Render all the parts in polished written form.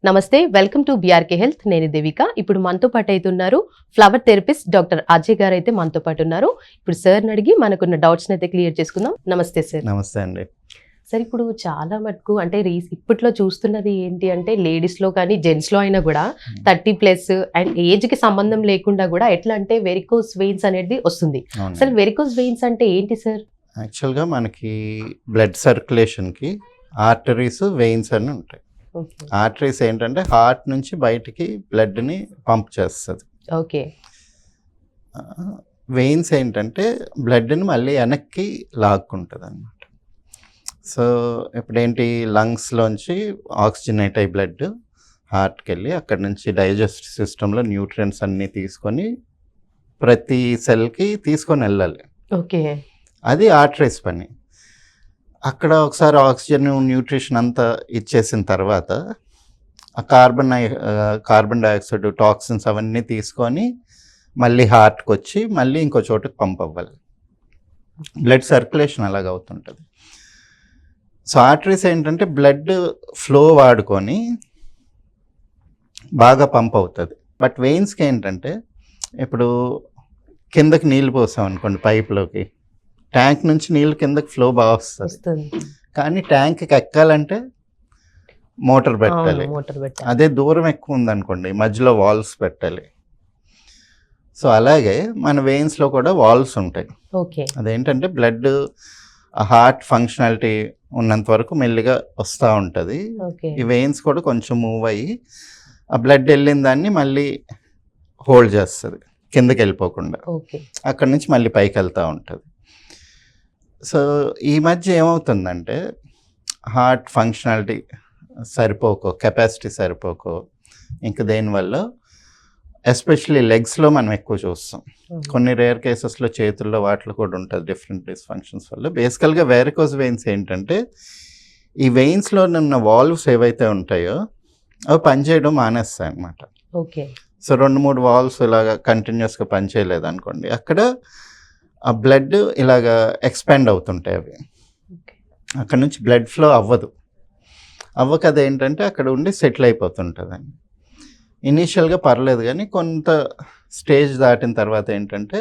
నమస్తే, welcome to BRK health. నేను దేవిక. ఇప్పుడు మనతో పాటు అయితే ఉన్నారు ఫ్లవర్ థెరపిస్ట్ డాక్టర్ అజయ్ గారు అయితే మనతో పాటు ఉన్నారు. ఇప్పుడు సార్ని అడిగి మనకున్న డౌట్స్ అయితే క్లియర్ చేసుకుందాం. నమస్తే సార్. నమస్తే అండి. సార్, ఇప్పుడు చాలా మటుకు అంటే ఇప్పట్లో చూస్తున్నది ఏంటి అంటే లేడీస్లో కానీ జెంట్స్లో అయినా కూడా 30+ అండ్ ఏజ్కి సంబంధం లేకుండా కూడా ఎట్లా అంటే వెరికోస్ వెయిన్స్ అనేది వస్తుంది. అసలు వెరికోస్ వెయిన్స్ అంటే ఏంటి సార్? యాక్చువల్గా మనకి బ్లడ్ సర్క్యులేషన్కి ఆర్టరీస్ వెయిన్స్ అని ఉంటాయి. ఆర్టరీస్ ఏంటంటే హార్ట్ నుంచి బయటికి బ్లడ్ని పంప్ చేస్తుంది. ఓకే. వెయిన్స్ ఏంటంటే బ్లడ్ని మళ్ళీ వెనక్కి లాక్కుంటుంది అనమాట. సో ఇప్పుడేంటి లంగ్స్లోంచి ఆక్సిజనేట్ అయ్యి బ్లడ్ హార్ట్కి వెళ్ళి అక్కడ నుంచి డైజెస్టివ్ సిస్టంలో న్యూట్రియంట్స్ అన్నీ తీసుకొని ప్రతి సెల్కి తీసుకొని వెళ్ళాలి. ఓకే. అది ఆర్టరీస్ పని. అక్కడ ఒకసారి ఆక్సిజన్ న్యూట్రిషన్ అంతా ఇచ్చేసిన తర్వాత ఆ కార్బన్ డైఆక్సైడ్ టాక్సిన్స్ అవన్నీ తీసుకొని మళ్ళీ హార్ట్కి వచ్చి మళ్ళీ ఇంకో చోటుకి పంప్ అవ్వాలి. బ్లడ్ సర్క్యులేషన్ అలాగ అవుతుంటుంది. సో ఆర్టరీస్ ఏంటంటే బ్లడ్ ఫ్లో వాడుకొని బాగా పంప్ అవుతుంది. బట్ వెయిన్స్కి ఏంటంటే ఇప్పుడు కిందకి నీళ్ళు పోసాం అనుకోండి, పైప్లోకి ట్యాంక్ నుంచి నీళ్ళు కిందకి ఫ్లో బాగా వస్తుంది. కానీ ట్యాంక్కి ఎక్కాలంటే మోటార్ పెట్టాలి. అదే దూరం ఎక్కువ ఉందనుకోండి మధ్యలో వాల్వ్స్ పెట్టాలి. సో అలాగే మన వెయిన్స్లో కూడా వాల్వ్స్ ఉంటాయి. అదేంటంటే బ్లడ్ హార్ట్ ఫంక్షనాలిటీ ఉన్నంత వరకు మెల్లిగా వస్తూ ఉంటుంది. ఈ వెయిన్స్ కూడా కొంచెం మూవ్ అయ్యి ఆ బ్లడ్ వెళ్ళిన దాన్ని మళ్ళీ హోల్డ్ చేస్తుంది కిందకి వెళ్ళిపోకుండా. అక్కడి నుంచి మళ్ళీ పైకి వెళ్తూ ఉంటుంది. సో ఈ మధ్య ఏమవుతుందంటే హార్ట్ ఫంక్షనాలిటీ సరిపోకో, కెపాసిటీ సరిపోకో, ఇంకా దేనివల్ల ఎస్పెషలీ లెగ్స్లో మనం ఎక్కువ చూస్తాం. కొన్ని రేర్ కేసెస్లో చేతుల్లో వాటిలో కూడా ఉంటుంది డిఫరెంట్ డిస్ఫంక్షన్స్ వల్ల. బేసికల్గా వెరికోస్ వెయిన్స్ ఏంటంటే ఈ వెయిన్స్లో ఉన్న వాల్వ్స్ ఏవైతే ఉంటాయో అవి పనిచేయడం మానేస్తాయి అన్నమాట. ఓకే. సో 2-3 వాల్వ్స్ ఇలాగా కంటిన్యూస్గా పనిచేయలేదు అనుకోండి, అక్కడ ఆ బ్లడ్ ఇలాగా ఎక్స్పాండ్ అవుతుంటాయి. అవి అక్కడ నుంచి బ్లడ్ ఫ్లో అవ్వక అదేంటంటే అక్కడ ఉండి సెటిల్ అయిపోతుంటుందండి. ఇనీషియల్గా పర్లేదు, కానీ కొంత స్టేజ్ దాటిన తర్వాత ఏంటంటే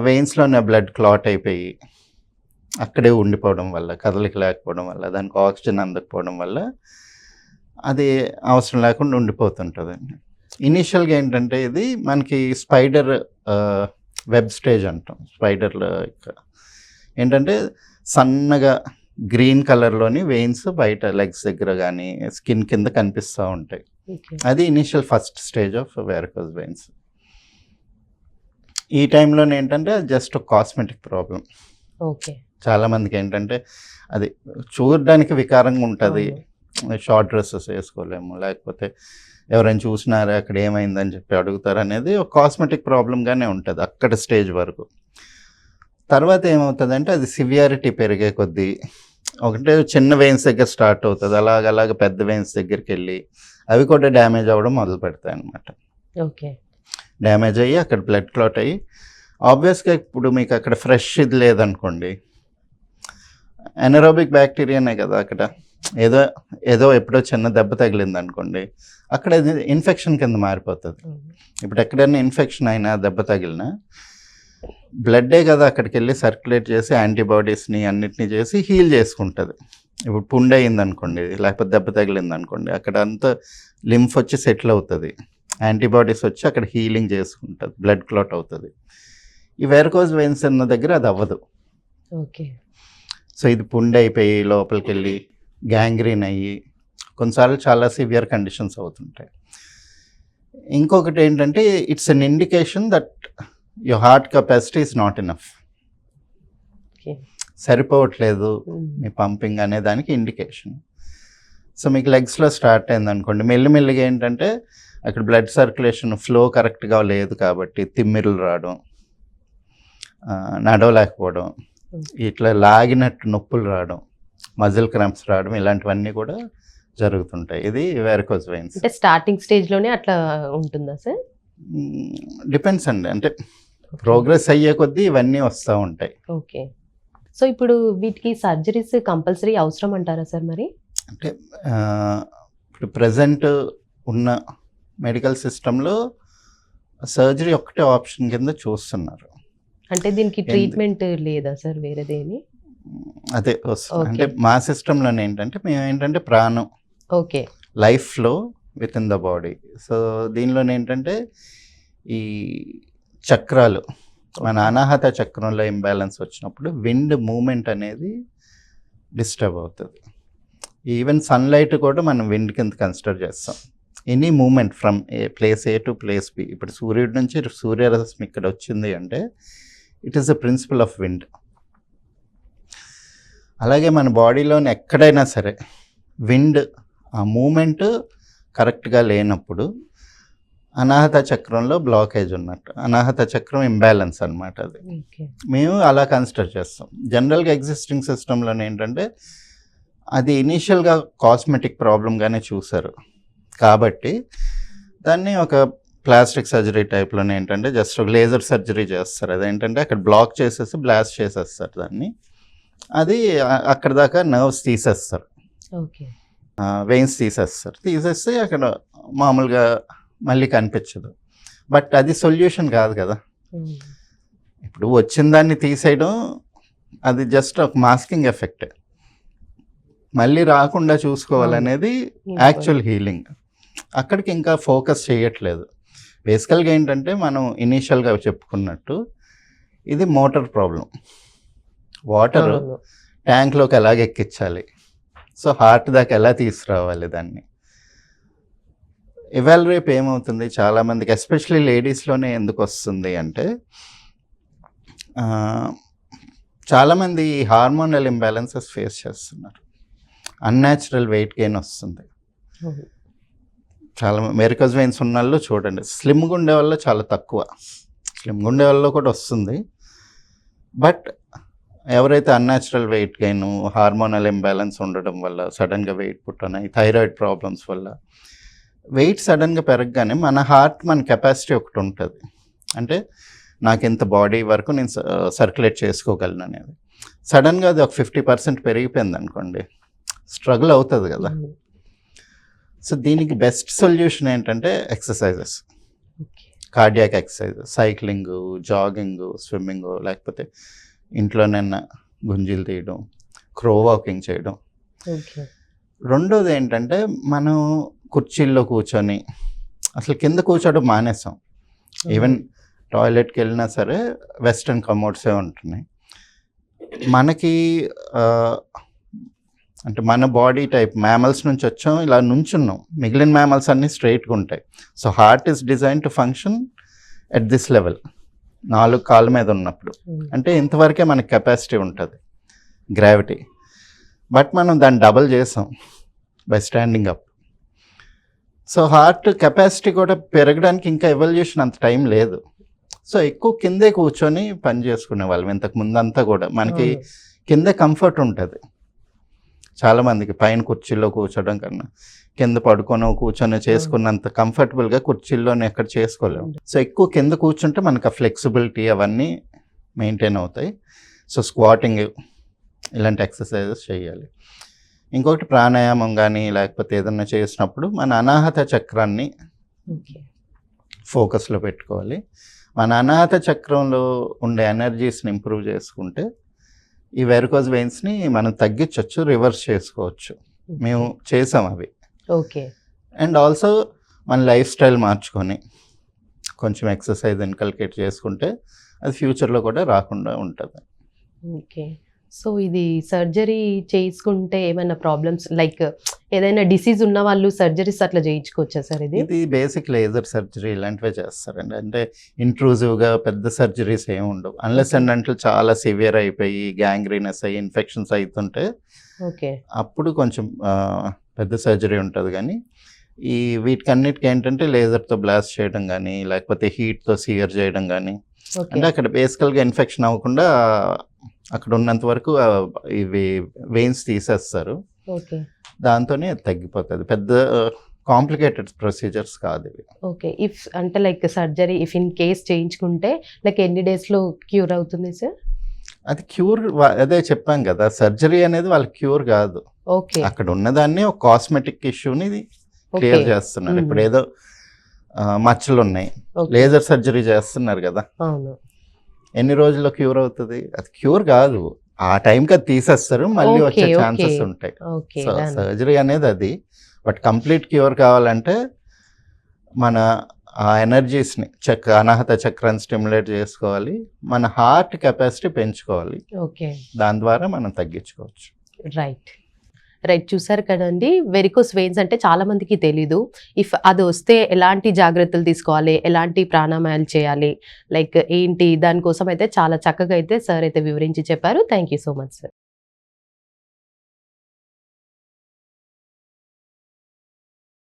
వెయిన్స్లోనే బ్లడ్ క్లాట్ అయిపోయి అక్కడే ఉండిపోవడం వల్ల, కదలిక లేకపోవడం వల్ల, దానికి ఆక్సిజన్ అందకపోవడం వల్ల అది అవసరం లేకుండా ఉండిపోతుంటుందండి. ఇనీషియల్గా ఏంటంటే ఇది మనకి స్పైడర్ వెబ్ స్టేజ్ అంటాం. స్పైడర్లో ఏంటంటే సన్నగా గ్రీన్ కలర్లోని వెయిన్స్ బయట లెగ్స్ దగ్గర కానీ స్కిన్ కింద కనిపిస్తూ ఉంటాయి. అది initial first stage of varicose veins. ఈ టైంలోనే ఏంటంటే జస్ట్ కాస్మెటిక్ ప్రాబ్లం. చాలామందికి ఏంటంటే అది చూడడానికి వికారంగా ఉంటుంది, షార్ట్ డ్రెస్సెస్ వేసుకోలేము, లేకపోతే ఎవరైనా చూసినారా అక్కడ ఏమైందని చెప్పి అడుగుతారు అనేది ఒక కాస్మెటిక్ ప్రాబ్లంగానే ఉంటుంది అక్కడ స్టేజ్ వరకు. తర్వాత ఏమవుతుందంటే అది సివియారిటీ పెరిగే కొద్దీ ఒకటే చిన్న వెయిన్స్ దగ్గర స్టార్ట్ అవుతుంది, అలాగ పెద్ద వెయిన్స్ దగ్గరికి వెళ్ళి అవి కూడా డ్యామేజ్ అవ్వడం మొదలు పెడతాయి అన్నమాట. ఓకే. డ్యామేజ్ అయ్యి అక్కడ బ్లడ్ క్లాట్ అయ్యి ఆబ్వియస్గా ఇప్పుడు మీకు అక్కడ ఫ్రెష్ ఇది లేదనుకోండి, ఎనరోబిక్ బ్యాక్టీరియానే కదా అక్కడ, ఏదో ఎప్పుడో చిన్న దెబ్బ తగిలింది అనుకోండి, అక్కడ ఇన్ఫెక్షన్ కింద మారిపోతుంది. ఇప్పుడు ఎక్కడైనా ఇన్ఫెక్షన్ అయినా దెబ్బ తగిలినా బ్లడ్డే కదా అక్కడికి వెళ్ళి సర్క్యులేట్ చేసి యాంటీబాడీస్ని అన్నిటినీ చేసి హీల్ చేసుకుంటుంది. ఇప్పుడు పుండ్ అయింది అనుకోండి, లేకపోతే దెబ్బ తగిలింది అనుకోండి, అక్కడ అంతా లింఫ్ వచ్చి సెటిల్ అవుతుంది, యాంటీబాడీస్ వచ్చి అక్కడ హీలింగ్ చేసుకుంటుంది, బ్లడ్ క్లాట్ అవుతుంది. ఈ వెరికోస్ వెయిన్స్ ఉన్న దగ్గర అది అవ్వదు. ఓకే. సో ఇది పుండ్ అయిపోయి లోపలికి వెళ్ళి గ్యాంగ్రీన్ అయ్యి కొన్నిసార్లు చాలా సివియర్ కండిషన్స్ అవుతుంటాయి. ఇంకొకటి ఏంటంటే it's an indication that your heart capacity is not enough, సరిపోవట్లేదు మీ పంపింగ్ అనే దానికి ఇండికేషన్. సో మీకు లెగ్స్లో స్టార్ట్ అయింది అనుకోండి, మెల్లిమెల్లిగా ఏంటంటే అక్కడ బ్లడ్ సర్క్యులేషన్ ఫ్లో కరెక్ట్గా లేదు కాబట్టి తిమ్మిరులు రావడం, నడవలేకపోవడం, ఇట్లా లాగినట్టు నొప్పులు రావడం, మజిల్ క్రాంప్స్ రావడం, ఇలాంటివన్నీ కూడా జరుగుతుంటాయి. ఇది వెరికోస్ వెయిన్స్. అంటే స్టార్టింగ్ స్టేజ్లోనే అట్లా ఉంటుందా సార్? డిపెండ్స్ అండి, అంటే ప్రోగ్రెస్ అయ్యే కొద్దీ ఇవన్నీ వస్తూ ఉంటాయి. ఓకే. సో ఇప్పుడు వీటికి సర్జరీస్ కంపల్సరీ అవసరం అంటారా సార్? మరి అంటే ఇప్పుడు ప్రజెంట్ ఉన్న మెడికల్ సిస్టంలో సర్జరీ ఒకటే ఆప్షన్ కింద చూస్తున్నారు. అంటే దీనికి ట్రీట్మెంట్ లేదా సార్ వేరేదేమి? అదే వస్తుంది. అంటే మా సిస్టంలోనే ఏంటంటే మేము ఏంటంటే ప్రాణం, okay, life flow with in the body. So దీనిలోనే ఏంటంటే ఈ చక్రాలు, మన అనాహత చక్రంలో ఇంబ్యాలెన్స్ వచ్చినప్పుడు విండ్ మూమెంట్ అనేది డిస్టర్బ్ అవుతుంది. ఈవెన్ సన్లైట్ కూడా మనం విండ్ కింద కన్సిడర్ చేస్తాం. Any moment from place A to place B. ఇప్పుడు సూర్యుడి నుంచి సూర్యరశ్మి ఇక్కడ వచ్చింది అంటే it is the principle of wind. అలాగే మన బాడీలోని ఎక్కడైనా సరే విండ్ ఆ మూమెంట్ కరెక్ట్గా లేనప్పుడు అనాహత చక్రంలో బ్లాకేజ్ ఉన్నట్టు, అనాహత చక్రం ఇంబ్యాలెన్స్ అనమాట. అది మేము అలా కన్సిడర్ చేస్తాం. జనరల్గా ఎగ్జిస్టింగ్ సిస్టంలోనే ఏంటంటే అది ఇనీషియల్గా కాస్మెటిక్ ప్రాబ్లంగానే చూసారు కాబట్టి దాన్ని ఒక ప్లాస్టిక్ సర్జరీ టైప్లోనే ఏంటంటే జస్ట్ ఒక లేజర్ సర్జరీ చేస్తారు. అదేంటంటే అక్కడ బ్లాక్ చేసేసి బ్లాస్ట్ చేసేస్తారు దాన్ని. అది అక్కడ దాకా నర్వ్స్ తీసేస్తారు, వెయిన్స్ తీసేస్తే అక్కడ మామూలుగా మళ్ళీ కనిపించదు. బట్ అది సొల్యూషన్ కాదు కదా. ఇప్పుడు వచ్చిన దాన్ని తీసేయడం అది జస్ట్ ఒక మాస్కింగ్ ఎఫెక్ట్. మళ్ళీ రాకుండా చూసుకోవాలనేది యాక్చువల్ హీలింగ్. అక్కడికి ఇంకా ఫోకస్ చేయట్లేదు. బేసికల్గా ఏంటంటే మనం ఇనీషియల్గా చెప్పుకున్నట్టు ఇది మోటార్ ప్రాబ్లం. వాటర్ ట్యాంక్లోకి ఎలాగ ఎక్కించాలి, సో హార్ట్ దాకా ఎలా తీసుకురావాలి దాన్ని. ఇవాళ రేపు ఏమవుతుంది చాలామందికి, ఎస్పెషలీ లేడీస్లోనే ఎందుకు వస్తుంది అంటే చాలామంది హార్మోనల్ ఇంబ్యాలెన్సెస్ ఫేస్ చేస్తున్నారు. అన్యాచురల్ వెయిట్ గెయిన్ వస్తుంది. చాలా వెరికోస్ వెయిన్స్ ఉన్న వాళ్ళు చూడండి, స్లిమ్గా ఉండే వల్ల చాలా తక్కువ, స్లిమ్గా ఉండే వాళ్ళలో కూడా వస్తుంది. బట్ ఎవరైతే unnatural weight gain, hormonal imbalance ఉండడం వల్ల సడన్గా వెయిట్ పుట్టనాయి, థైరాయిడ్ ప్రాబ్లమ్స్ వల్ల వెయిట్ సడన్గా పెరగగానే మన హార్ట్, మన కెపాసిటీ ఒకటి ఉంటుంది. అంటే నాకు ఇంత బాడీ వరకు నేను సర్క్యులేట్ చేసుకోగలను అనేది. సడన్గా అది ఒక 50% పెరిగిపోయింది అనుకోండి, స్ట్రగుల్ అవుతుంది కదా. సో దీనికి బెస్ట్ సొల్యూషన్ ఏంటంటే exercises, cardiac exercises, cycling, jogging, swimming, లేకపోతే ఇంట్లోనైనా గుంజీలు తీయడం, క్రో వాకింగ్ చేయడం. రెండోది ఏంటంటే మనం కుర్చీల్లో కూర్చొని అసలు కింద కూర్చోవడం మానేసాం. ఈవెన్ టాయిలెట్కి వెళ్ళినా సరే వెస్ట్రన్ కమోడ్సే ఉంటున్నాయి. మనకి అంటే మన బాడీ టైప్ మ్యామల్స్ నుంచి వచ్చాం, ఇలా నుంచున్నాం. మిగిలిన మ్యామల్స్ అన్నీ స్ట్రైట్గా ఉంటాయి. So heart is design to function at this level, 4 కాళ్ళ మీద ఉన్నప్పుడు. అంటే ఇంతవరకే మనకి కెపాసిటీ ఉంటుంది, గ్రావిటీ. బట్ మనం దాన్ని డబల్ చేసాం by standing up. So heart capacity కూడా పెరగడానికి ఇంకా ఎవల్యూషన్ అంత టైం లేదు. సో ఎక్కువ కిందే కూర్చొని పని చేసుకునే వాళ్ళం ఇంతకు ముందంతా కూడా. మనకి కింద కంఫర్ట్ ఉంటుంది చాలామందికి, పైన కుర్చీల్లో కూర్చోడం కన్నా కింద పడుకొని కూర్చొని చేసుకున్నంత కంఫర్టబుల్గా కుర్చీల్లోనే ఎక్కడ చేసుకోలేము. సో ఎక్కువ కింద కూర్చుంటే మనకు ఆ ఫ్లెక్సిబిలిటీ అవన్నీ మెయింటైన్ అవుతాయి. సో స్క్వాటింగ్ ఇలాంటి ఎక్సర్సైజెస్ చేయాలి. ఇంకొకటి ప్రాణాయామం కానీ లేకపోతే ఏదన్నా చేసినప్పుడు మన అనాహత చక్రాన్ని ఫోకస్లో పెట్టుకోవాలి. మన అనాహత చక్రంలో ఉండే ఎనర్జీస్ని ఇంప్రూవ్ చేసుకుంటే ఈ వెరికోస్ వెయిన్స్ని మనం తగ్గించవచ్చు, రివర్స్ చేసుకోవచ్చు. మేము చేసాం అవి. ఓకే. అండ్ ఆల్సో మన లైఫ్ స్టైల్ మార్చుకొని కొంచెం ఎక్సర్సైజ్ ఇన్కల్కేట్ చేసుకుంటే అది ఫ్యూచర్లో కూడా రాకుండా ఉంటుంది. ఓకే. సో ఇది సర్జరీ చేసుకుంటే ఏమైనా ప్రాబ్లమ్స్, లైక్ ఏదైనా డిసీజ్ ఉన్న వాళ్ళు సర్జరీస్ అట్లా చేయించుకోవచ్చా సార్? ఇది బేసిక్ లేజర్ సర్జరీ ఇలాంటివే చేస్తారండి. అంటే ఇంట్రూజివ్గా పెద్ద సర్జరీస్ ఏమి ఉండవు, అన్లెస్ అండ్ అంటే చాలా సివియర్ అయిపోయి గ్యాంగ్రీనస్ అయ్యి ఇన్ఫెక్షన్స్ అవుతుంటే ఓకే అప్పుడు కొంచెం పెద్ద సర్జరీ ఉంటుంది. కానీ ఈ వీటికన్నిటికీ ఏంటంటే లేజర్తో బ్లాస్ట్ చేయడం కానీ లేకపోతే హీట్తో సియర్ చేయడం కానీ, అంటే అక్కడ బేసికల్గా ఇన్ఫెక్షన్ అవ్వకుండా అక్కడ ఉన్నంత వరకు ఇవి వెయిన్స్ తీసేస్తారు. దాంతోనే తగ్గిపోతుంది. పెద్ద కాంప్లికేటెడ్ ప్రొసీజర్స్ కాదు ఇవి. ఓకే. ఇఫ్ అంటే like surgery if in case చేయించుకుంటే లైక్ ఎన్ని డేస్లో క్యూర్ అవుతుంది సార్? అది క్యూర్, అదే చెప్పాం కదా, సర్జరీ అనేది వాళ్ళకి క్యూర్ కాదు. ఓకే. అక్కడ ఉన్నదాన్ని ఒక కాస్మెటిక్ ఇష్యూని క్లియర్ చేస్తున్నారు. ఇప్పుడు ఏదో మచ్చలు ఉన్నాయి, లేజర్ సర్జరీ చేస్తున్నారు కదా, అవును. ఎన్ని రోజుల్లో క్యూర్ అవుతుంది? అది క్యూర్ కాదు, ఆ టైంకి అది తీసేస్తారు, మళ్ళీ వచ్చే Okay, ఛాన్సెస్ okay. ఉంటాయి. ఓకే, సో సర్జరీ అనేది అది. బట్ కంప్లీట్ క్యూర్ కావాలంటే మన ఆ ఎనర్జీస్ని అనాహత చక్రాన్ని స్టిమ్యులేట్ చేసుకోవాలి, మన హార్ట్ కెపాసిటీ పెంచుకోవాలి, ఓకే, దాని ద్వారా మనం తగ్గించుకోవచ్చు. రైట్. చూసారు కదండి, వెరికోస్ వెయిన్స్ అంటే చాలా మందికి తెలీదు. ఇఫ్ అది వస్తే ఎలాంటి జాగ్రత్తలు తీసుకోవాలి, ఎలాంటి ప్రాణాయామాలు చేయాలి, లైక్ ఏంటి, దానికోసం అయితే చాలా చక్కగా అయితే సార్ అయితే వివరించి చెప్పారు. Thank you so much sir.